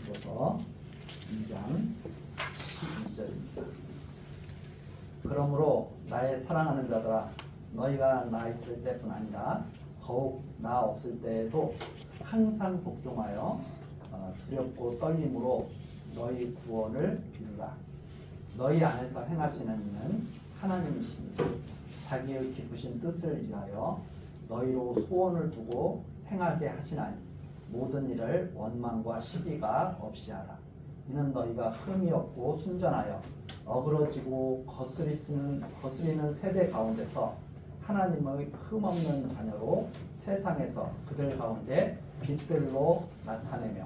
고린도서 2장 12절입니다. 그러므로 나의 사랑하는 자들아, 너희가 나 있을 때뿐 아니라 더욱 나 없을 때에도 항상 복종하여 두렵고 떨림으로 너희 구원을 이루라. 너희 안에서 행하시는 이는 하나님이시니 자기의 기쁘신 뜻을 위하여 너희로 소원을 두고 행하게 하시나니 모든 일을 원망과 시기가 없이 하라. 이는 너희가 흠이 없고 순전하여 어그러지고 거스리는 세대 가운데서 하나님의 흠없는 자녀로 세상에서 그들 가운데 빛들로 나타내며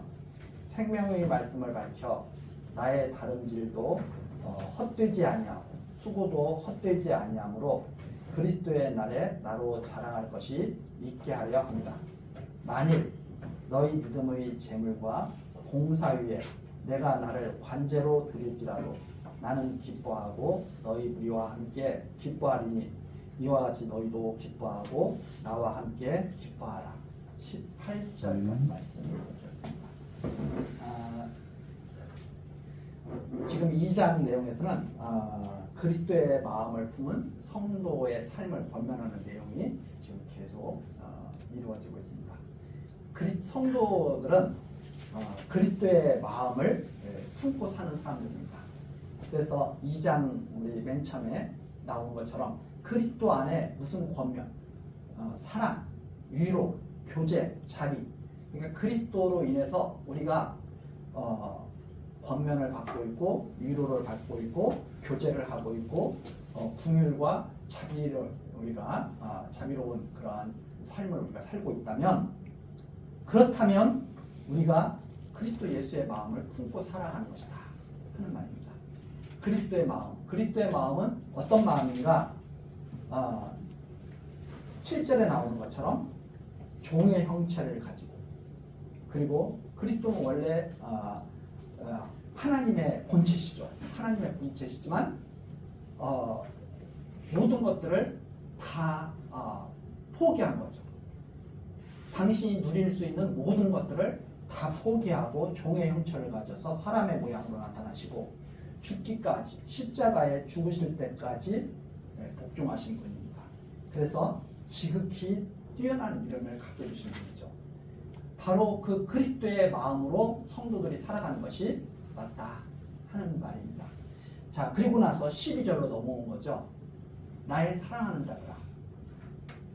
생명의 말씀을 밝혀 나의 다름질도 헛되지 아니하고 수고도 헛되지 아니하므로 그리스도의 날에 나로 자랑할 것이 있게 하려 합니다. 만일 너희 믿음의 재물과 공사 위에 내가 나를 관제로 드릴지라도 나는 기뻐하고 너희 무리와 함께 기뻐하리니 이와 같이 너희도 기뻐하고 나와 함께 기뻐하라. 18절 말씀을 드렸습니다. 지금 2장 내용에서는 그리스도의 마음을 품은 성도의 삶을 권면하는 내용이 지금 계속 이루어지고 있습니다. 성도들은 그리스도의 마음을 품고 사는 사람들입니다. 그래서 2장 우리 맨 처음에 나온 것처럼 그리스도 안에 무슨 권면, 사랑, 위로, 교제, 자비, 그러니까 그리스도로 인해서 우리가 권면을 받고 있고 위로를 받고 있고 교제를 하고 있고 긍휼과 자비를 우리가 자비로운 그러한 삶을 우리가 살고 있다면, 그렇다면 우리가 그리스도 예수의 마음을 품고 살아가는 것이다 하는 말입니다. 그리스도의 마음은 어떤 마음인가? 7절에 나오는 것처럼 종의 형체를 가지고, 그리고 그리스도는 원래 하나님의 본체시죠. 하나님의 본체시지만 모든 것들을 다 포기한 거죠. 당신이 누릴 수 있는 모든 것들을 다 포기하고 종의 형체를 가져서 사람의 모양으로 나타나시고 죽기까지, 십자가에 죽으실 때까지 복종하신 분입니다. 그래서 지극히 뛰어난 이름을 갖게 주신 분이죠. 바로 그 그리스도의 마음으로 성도들이 살아가는 것이 맞다 하는 말입니다. 자, 그리고 나서 12절로 넘어온 거죠. 나의 사랑하는 자들아,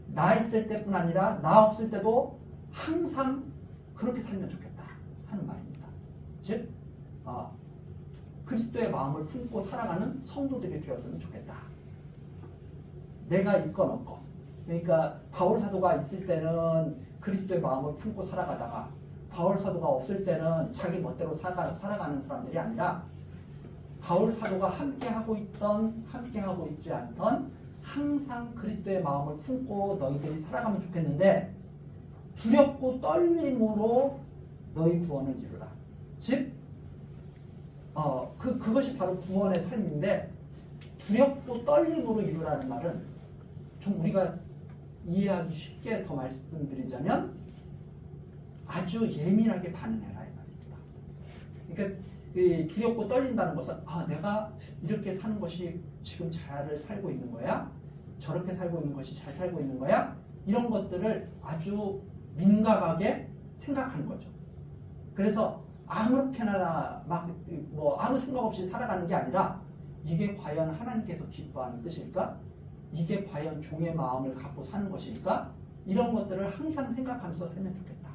나 있을 때뿐 아니라 나 없을 때도 항상 그렇게 살면 좋겠다 하는 말입니다. 즉 그리스도의 마음을 품고 살아가는 성도들이 되었으면 좋겠다. 내가 있건 없건, 그러니까 바울 사도가 있을 때는 그리스도의 마음을 품고 살아가다가 바울 사도가 없을 때는 자기 멋대로 살아가는 사람들이 아니라 바울 사도가 함께하고 있던 함께하고 있지 않던 항상 그리스도의 마음을 품고 너희들이 살아가면 좋겠는데, 두렵고 떨림으로 너희 구원을 이루라. 즉 그것이 바로 구원의 삶인데, 두렵고 떨림으로 이루라는 말은 좀 우리가 이해하기 쉽게 더 말씀드리자면 아주 예민하게 반응해라 이 말입니다. 그러니까 두렵고 떨린다는 것은 내가 이렇게 사는 것이 지금 잘 살고 있는 거야? 저렇게 살고 있는 것이 잘 살고 있는 거야? 이런 것들을 아주 민감하게 생각하는 거죠. 그래서 아무렇게나 아무 생각 없이 살아가는 게 아니라, 이게 과연 하나님께서 기뻐하는 뜻일까? 이게 과연 종의 마음을 갖고 사는 것일까? 이런 것들을 항상 생각하면서 살면 좋겠다.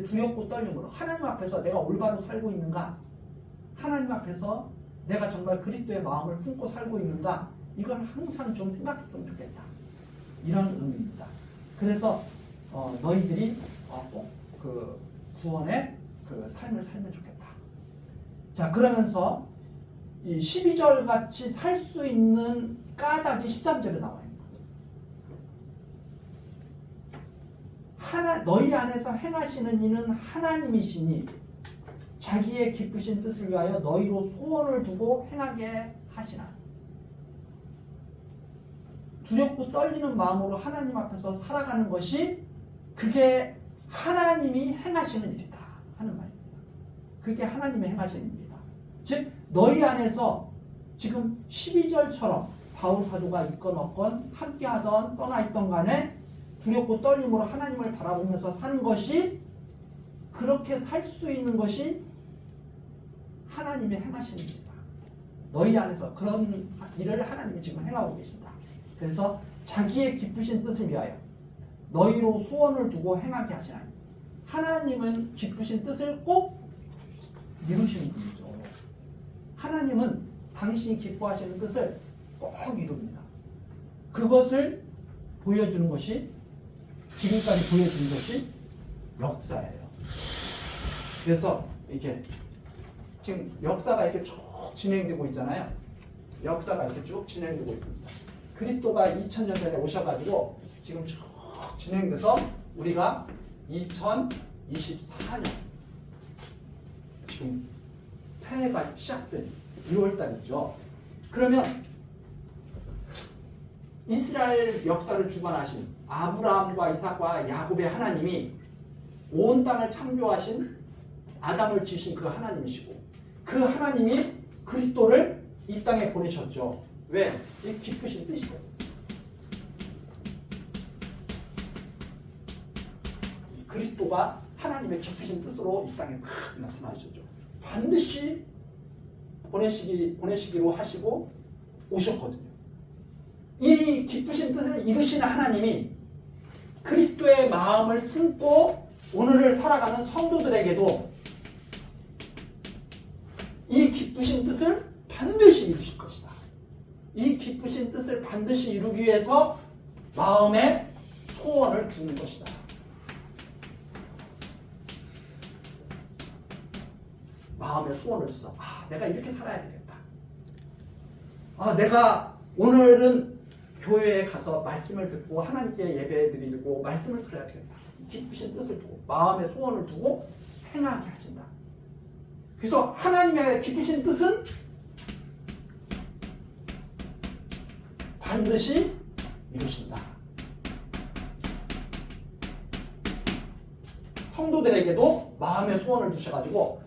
두렵고 떨림으로 하나님 앞에서 내가 올바로 살고 있는가? 하나님 앞에서 내가 정말 그리스도의 마음을 품고 살고 있는가? 이걸 항상 좀 생각했으면 좋겠다. 이런 의미입니다. 그래서 너희들이 꼭 그 구원의 그 삶을 살면 좋겠다. 자, 그러면서 이 12절 같이 살 수 있는 까닭이 13절에 나와 있는 거죠. 너희 안에서 행하시는 이는 하나님이시니 자기의 기쁘신 뜻을 위하여 너희로 소원을 두고 행하게 하시나. 두렵고 떨리는 마음으로 하나님 앞에서 살아가는 것이, 그게 하나님이 행하시는 일이다 하는 말입니다. 그게 하나님의 행하심입니다. 즉 너희 안에서 지금 12절처럼 바울 사도가 있건 없건 함께하던 떠나있던 간에 두렵고 떨림으로 하나님을 바라보면서 사는 것이, 그렇게 살 수 있는 것이 하나님의 행하심입니다. 너희 안에서 그런 일을 하나님이 지금 행하고 계신다. 그래서 자기의 기쁘신 뜻을 위하여 너희로 소원을 두고 행하게 하시나니, 하나님은 기쁘신 뜻을 꼭 이루시는 분이죠. 하나님은 당신이 기뻐하시는 뜻을 꼭 이룹니다. 그것을 보여주는 것이, 지금까지 보여준 것이 역사예요. 그래서 이게 지금 역사가 이렇게 쭉 진행되고 있잖아요. 역사가 이렇게 쭉 진행되고 있습니다. 그리스도가 2000년 전에 오셔가지고 지금 쭉 진행돼서 우리가 2024년 지금 새해가 시작된 2월달이죠. 그러면 이스라엘 역사를 주관하신 아브라함과 이삭과 야곱의 하나님이 온 땅을 창조하신, 아담을 지으신 그 하나님이시고, 그 하나님이 그리스도를 이 땅에 보내셨죠. 왜? 이 기쁘신 뜻이거든요. 그리스도가 하나님의 기쁘신 뜻으로 이 땅에 딱 나타나셨죠. 반드시 보내시기로 하시고 오셨거든요. 이 기쁘신 뜻을 이루시는 하나님이 그리스도의 마음을 품고 오늘을 살아가는 성도들에게도 이 기쁘신 뜻을 반드시 이루실 것이다. 이 기쁘신 뜻을 반드시 이루기 위해서 마음에 소원을 두는 것이다. 마음에 소원을 써. 내가 이렇게 살아야 되겠다. 내가 오늘은 교회에 가서 말씀을 듣고 하나님께 예배 드리고 말씀을 드려야 되겠다. 기쁘신 뜻을 두고 마음에 소원을 두고 행하게 하신다. 그래서 하나님의 기쁘신 뜻은 반드시 이루신다. 성도들에게도 마음의 소원을 주셔가지고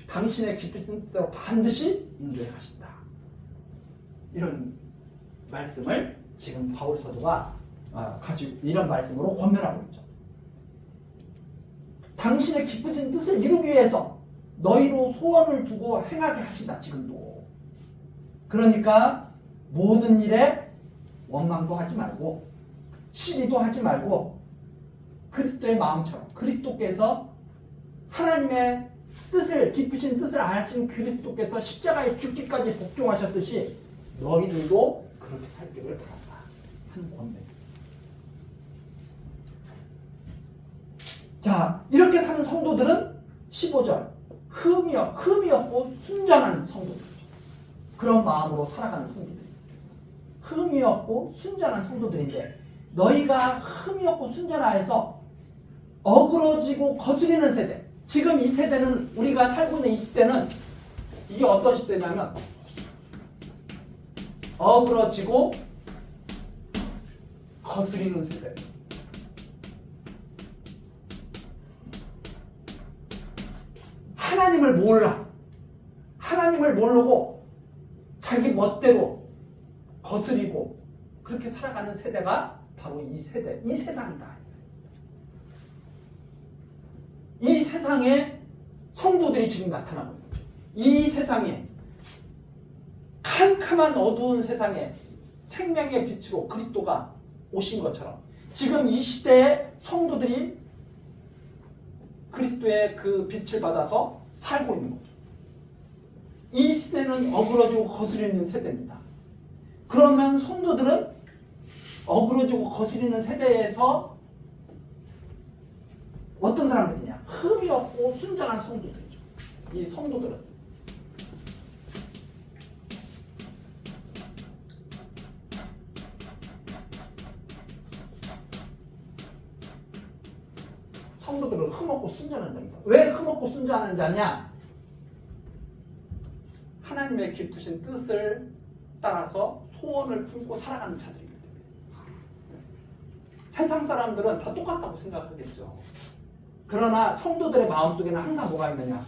당신의 기쁘신 뜻대로 반드시 인도해 가신다. 이런 말씀을 지금 바울 사도가 가지고 이런 말씀으로 권면하고 있죠. 당신의 기쁘신 뜻을 이루기 위해서 너희로 소원을 두고 행하게 하신다. 지금도. 그러니까 모든 일에 원망도 하지 말고 시비도 하지 말고 그리스도의 마음처럼, 그리스도께서 하나님의 뜻을, 기쁘신 뜻을 아신 그리스도께서 십자가에 죽기까지 복종하셨듯이 너희들도 그렇게 살기를 바란다 하는 권면. 자, 이렇게 사는 성도들은 15절 흠이 없고 순전한 성도들이죠. 그런 마음으로 살아가는 성도들이 흠이 없고 순전한 성도들인데, 너희가 흠이 없고 순전하여서 어그러지고 거스리는 세대, 지금 이 세대는, 우리가 살고 있는 이 시대는 이게 어떤 시대냐면 어그러지고 거스리는 세대. 하나님을 몰라. 하나님을 모르고 자기 멋대로 거스리고 그렇게 살아가는 세대가 바로 이 세대, 이 세상이다. 이 세상에 성도들이 지금 나타나고 있는 거죠. 이 세상에, 캄캄한 어두운 세상에 생명의 빛으로 그리스도가 오신 것처럼 지금 이 시대에 성도들이 그리스도의 그 빛을 받아서 살고 있는 거죠. 이 시대는 어그러지고 거스리는 세대입니다. 그러면 성도들은 어그러지고 거스리는 세대에서 어떤 사람들이냐? 흠이 없고 순전한 성도들이죠. 이 성도들은 흠없고 순전한 자입니다. 왜 흠없고 순전한 자냐? 하나님의 깊으신 뜻을 따라서 소원을 품고 살아가는 자들이기 때문에. 세상 사람들은 다 똑같다고 생각하겠죠. 그러나 성도들의 마음속에는 항상 뭐가 있느냐?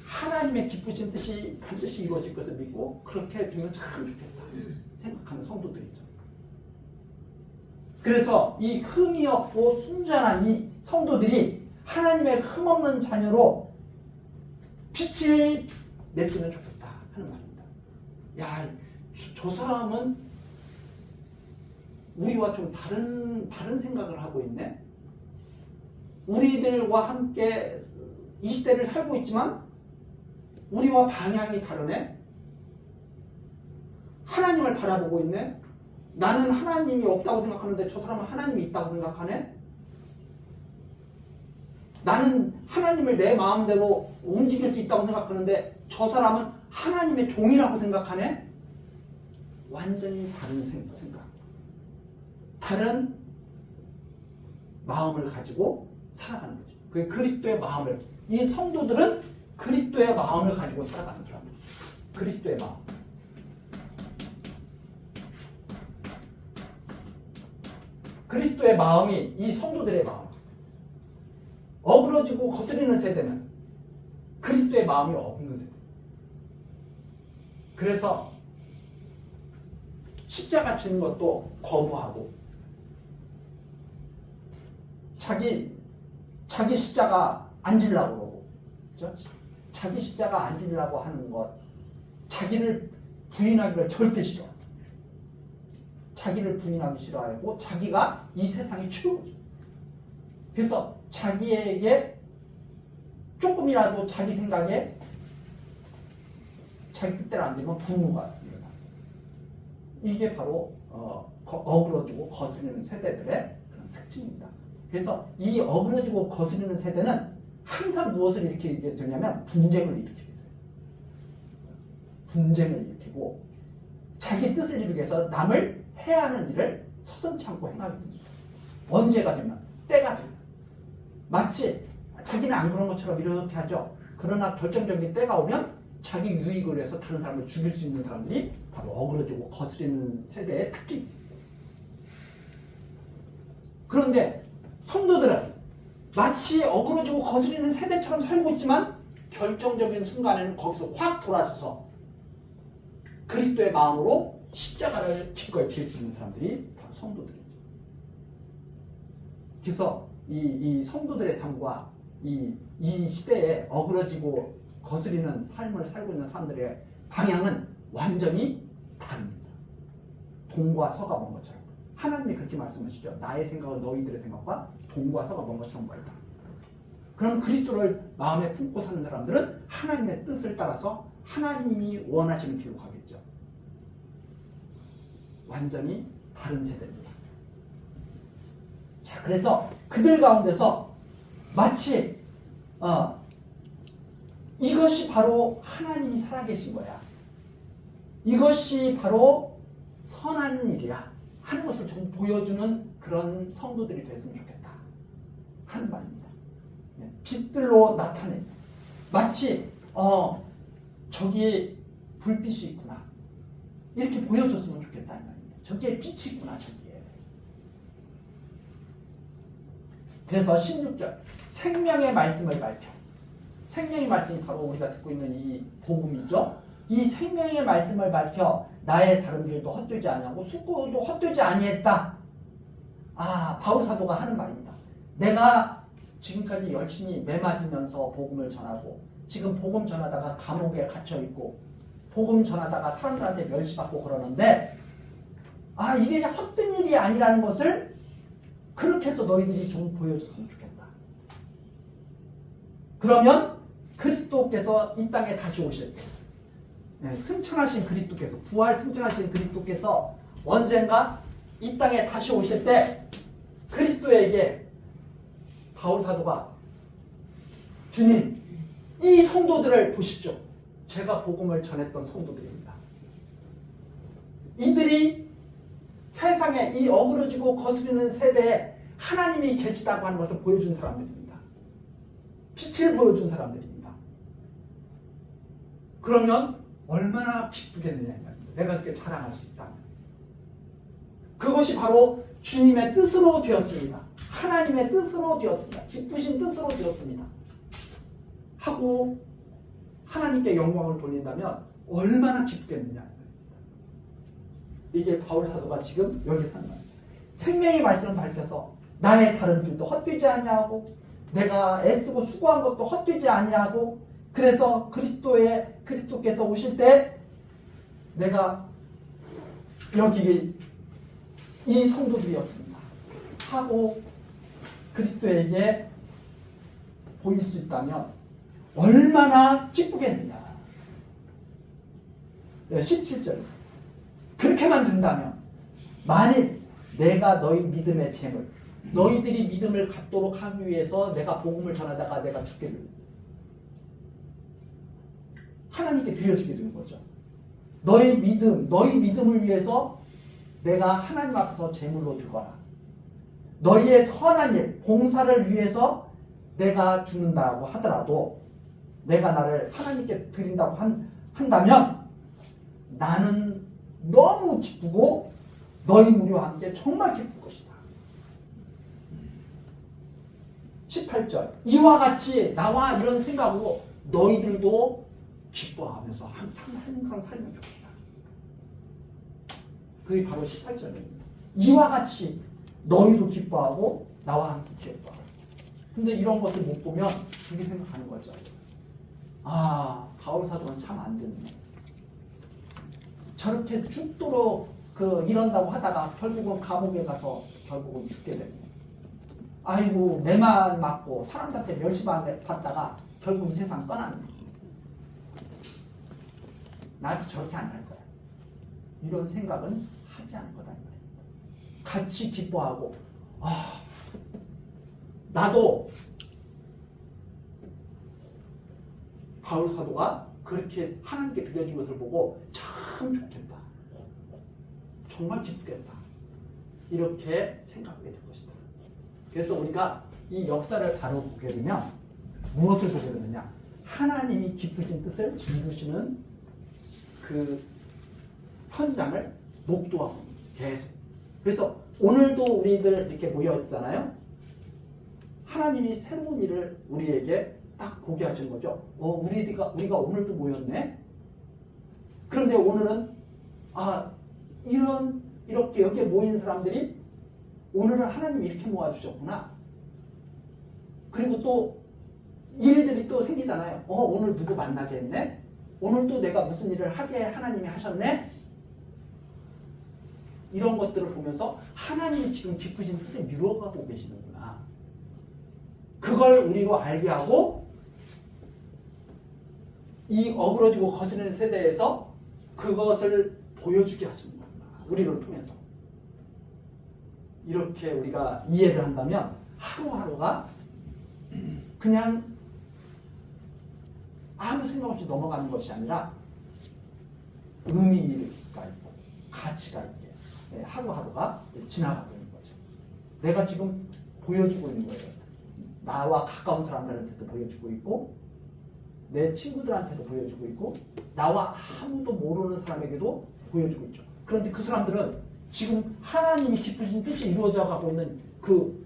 하나님의 기쁘신 뜻이 반드시 이루어질 것을 믿고 그렇게 되면 참 좋겠다 생각하는 성도들이죠. 그래서 이 흠이 없고 순전한 이 성도들이 하나님의 흠없는 자녀로 빛을 냈으면 좋겠다 하는 말입니다. 야, 저 사람은 우리와 좀 다른 생각을 하고 있네. 우리들과 함께 이 시대를 살고 있지만 우리와 방향이 다르네. 하나님을 바라보고 있네. 나는 하나님이 없다고 생각하는데 저 사람은 하나님이 있다고 생각하네. 나는 하나님을 내 마음대로 움직일 수 있다고 생각하는데 저 사람은 하나님의 종이라고 생각하네. 완전히 다른 생각. 다른 마음을 가지고 살아가는 거죠. 그 그리스도의 마음을, 이 성도들은 그리스도의 마음을 가지고 살아가는 사람들. 그리스도의 마음. 그리스도의 마음이 이 성도들의 마음. 어그러지고 거스리는 세대는 그리스도의 마음이 없는 세대. 그래서 십자가 지는 것도 거부하고 자기 십자가 안 지려고 그러고, 그렇죠? 자기 십자가 안 지려고 하는 것, 자기를 부인하기를 절대 싫어. 자기를 부인하기 싫어하고 자기가 이 세상의 최고죠. 그래서 자기에게 조금이라도 자기 생각에 자기 뜻대로 안 되면 분노가 일어나. 이게 바로 어그러지고 거스르는 세대들의 그런 특징입니다. 그래서 이 어그러지고 거스르는 세대는 항상 무엇을 일으키게 되냐면 분쟁을 일으키게 돼요. 분쟁을 일으키고 자기 뜻을 이루기 위해서 남을 해하는 일을 서슴지 않고 행하게 됩니다. 언제가 되면, 때가 되면. 마치 자기는 안 그런 것처럼 이렇게 하죠. 그러나 결정적인 때가 오면 자기 유익을 위해서 다른 사람을 죽일 수 있는 사람들이 바로 어그러지고 거스리는 세대의 특징. 그런데 성도들은 마치 어그러지고 거스리는 세대처럼 살고 있지만 결정적인 순간에는 거기서 확 돌아서서 그리스도의 마음으로 십자가를 기꺼이 질 수 있는 사람들이 바로 성도들이죠. 그래서 이 성도들의 삶과 이 시대에 어그러지고 거스리는 삶을 살고 있는 사람들의 방향은 완전히 다릅니다. 동과 서가 먼 것처럼. 하나님이 그렇게 말씀하시죠. 나의 생각은 너희들의 생각과 동과 서가 먼 것처럼 멀다. 그럼 그리스도를 마음에 품고 사는 사람들은 하나님의 뜻을 따라서 하나님이 원하시는 길로 가겠죠. 완전히 다른 세대입니다. 자, 그래서 그들 가운데서 마치 이것이 바로 하나님이 살아계신 거야. 이것이 바로 선한 일이야 하는 것을 좀 보여주는 그런 성도들이 됐으면 좋겠다 하는 말입니다. 빛들로 나타내. 마치 저기에 불빛이 있구나 이렇게 보여줬으면 좋겠다 이 말입니다. 저기에 빛이 있구나 저기에. 그래서 16절 생명의 말씀을 밝혀. 생명의 말씀이 바로 우리가 듣고 있는 이 복음이죠. 이 생명의 말씀을 밝혀 나의 다른 길도 헛되지 아니하고 숙고도 헛되지 아니했다. 바울 사도가 하는 말입니다. 내가 지금까지 열심히 매맞으면서 복음을 전하고 지금 복음 전하다가 감옥에 갇혀 있고 복음 전하다가 사람들한테 멸시받고 그러는데 이게 헛된 일이 아니라는 것을 그렇게 해서 너희들이 좀 보여줬으면 좋겠다. 그러면 그리스도께서 이 땅에 다시 오실 때 승천하신 그리스도께서 부활 승천하신 그리스도께서 언젠가 이 땅에 다시 오실 때 그리스도에게 바울 사도가 주님 이 성도들을 보십시오. 제가 복음을 전했던 성도들입니다. 이들이 세상에 이 어그러지고 거스리는 세대에 하나님이 계시다고 하는 것을 보여준 사람들입니다. 빛을 보여준 사람들입니다. 그러면 얼마나 기쁘겠느냐 내가 그렇게 자랑할 수 있다면. 그것이 바로 주님의 뜻으로 되었습니다. 하나님의 뜻으로 되었습니다. 기쁘신 뜻으로 되었습니다. 하고 하나님께 영광을 돌린다면 얼마나 기쁘겠느냐. 이게 바울 사도가 지금 여기 하는 거예요. 생명의 말씀을 밝혀서 나의 다른 길도 헛되지 아니하고 내가 애쓰고 수고한 것도 헛되지 아니하고 그래서 그리스도께서 오실 때 내가 여기 이 성도들이었습니다 하고 그리스도에게 보일 수 있다면 얼마나 기쁘겠느냐. 17절 그렇게만 된다면 만일 내가 너희 믿음의 잼을 너희들이 믿음을 갖도록 하기 위해서 내가 복음을 전하다가 내가 죽게 되는 하나님께 드려지게 되는 거죠. 너희 믿음을 위해서 내가 하나님 앞에서 제물로 들거라. 너희의 선한 일, 봉사를 위해서 내가 죽는다고 하더라도 내가 나를 하나님께 드린다고 한다면 나는 너무 기쁘고 너희 무리와 함께 정말 기쁠 것이다. 18절 이와 같이 나와 이런 생각으로 너희들도 기뻐하면서 항상 살면 좋겠다. 그게 바로 18절입니다. 이와 같이 너희도 기뻐하고 나와 함께 기뻐하라. 근데 이런 것들 못 보면 그렇게 생각하는 거죠. 아, 바울 사도는 참 안 됐네. 저렇게 죽도록 이런다고 하다가 결국은 감옥에 가서 결국은 죽게 됐네. 아이고 내만 맞고 사람들한테 멸시받다가 결국 이 세상 떠났네. 나도 저렇게 안 살 거야. 이런 생각은 하지 않을 거다. 같이 기뻐하고 나도 바울 사도가 그렇게 하나님께 드려진 것을 보고 참 좋겠다. 정말 기쁘겠다. 이렇게 생각하게 될 것이다. 그래서 우리가 이 역사를 바로 보게 되면 무엇을 보게 되느냐? 하나님이 기쁘신 뜻을 이루시는 그 현장을 목도하고 계속. 그래서 오늘도 우리들 이렇게 모여있잖아요. 하나님이 새로운 일을 우리에게 딱 보게 하시는 거죠. 우리가 오늘도 모였네. 그런데 오늘은 이렇게 여기에 모인 사람들이 오늘은 하나님이 이렇게 모아주셨구나. 그리고 또 일들이 또 생기잖아요. 오늘 누구 만나게 했네. 오늘 또 내가 무슨 일을 하게 하나님이 하셨네. 이런 것들을 보면서 하나님이 지금 기쁘신 뜻을 이루어가고 계시는구나. 그걸 우리로 알게 하고 이 어그러지고 거스르는 세대에서 그것을 보여주게 하시는 거구나. 우리를 통해서. 이렇게 우리가 이해를 한다면 하루하루가 그냥 아무 생각 없이 넘어가는 것이 아니라 의미가 있고 가치가 있게 하루하루가 지나가고 있는 거죠. 내가 지금 보여주고 있는 거예요. 나와 가까운 사람들한테도 보여주고 있고 내 친구들한테도 보여주고 있고 나와 아무도 모르는 사람에게도 보여주고 있죠. 그런데 그 사람들은 지금 하나님이 기쁘신 뜻이 이루어져 가고 있는 그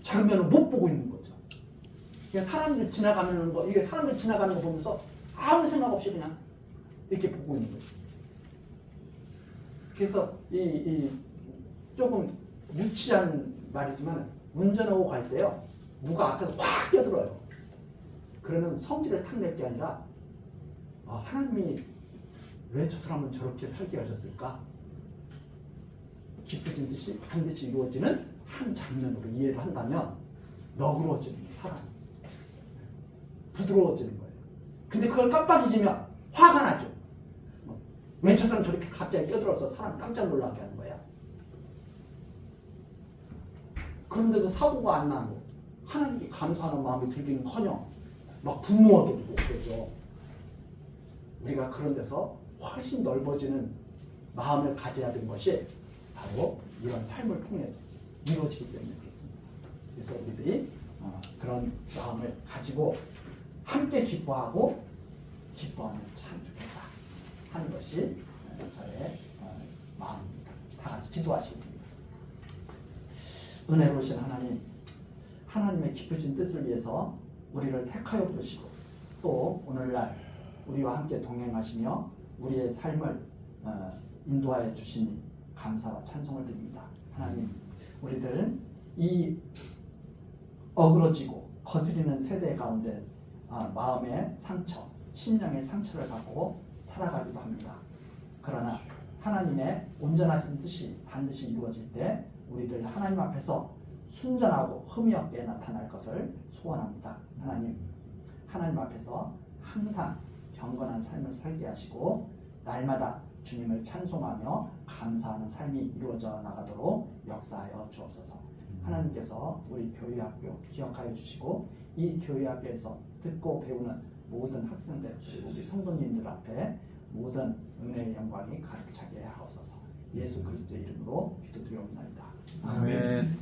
장면을 못 보고 있는 거죠. 그냥 사람들 지나가는 거, 이게 사람들 지나가는 거 보면서 아무 생각 없이 그냥 이렇게 보고 있는 거죠. 그래서 이 조금 유치한 말이지만 운전하고 갈 때요, 누가 앞에서 확 뛰어들어요. 그러면 성질을 탁낼 게 아니라 하나님이 왜 저 사람은 저렇게 살게 하셨을까? 기쁘신 뜻이 반드시 이루어지는 한 장면으로 이해를 한다면 너그러워지는 사람, 부드러워지는 거예요. 근데 그걸 깜빡이지면 화가 나죠. 왜 저 사람 저렇게 갑자기 뛰어들어서 사람 깜짝 놀라게 하는 거야? 그런데도 사고가 안 나고 하나님께 감사하는 마음이 들기는커녕 막 분노하게 되고 그러죠. 우리가 그런 데서 훨씬 넓어지는 마음을 가져야 되는 것이 바로 이런 삶을 통해서 이루어지기 때문에 그렇습니다. 그래서 우리들이 그런 마음을 가지고 함께 기뻐하고 기뻐하면 참 좋겠다 하는 것이 저의 마음입니다. 다 같이 기도하시겠습니다. 은혜로우신 하나님, 하나님의 기쁘신 뜻을 위해서 우리를 택하여 부르시고 또 오늘날 우리와 함께 동행하시며 우리의 삶을 인도하여 주시니 감사와 찬송을 드립니다. 하나님, 우리들 이 어그러지고 거스리는 세대 가운데 마음의 상처, 심령의 상처를 갖고 살아가기도 합니다. 그러나 하나님의 온전하신 뜻이 반드시 이루어질 때 우리들 하나님 앞에서 순전하고 흠이 없게 나타날 것을 소원합니다. 하나님 앞에서 항상 경건한 삶을 살게 하시고 날마다 주님을 찬송하며 감사하는 삶이 이루어져 나가도록 역사하여 주옵소서. 하나님께서 우리 교회학교 기억하여 주시고 이 교회학교에서 듣고 배우는 모든 학생들 그리고 우리 성도님들 앞에 모든 은혜의 영광이 가득 차게 하옵소서. 예수 그리스도의 이름으로 기도드리옵나이다. 아멘.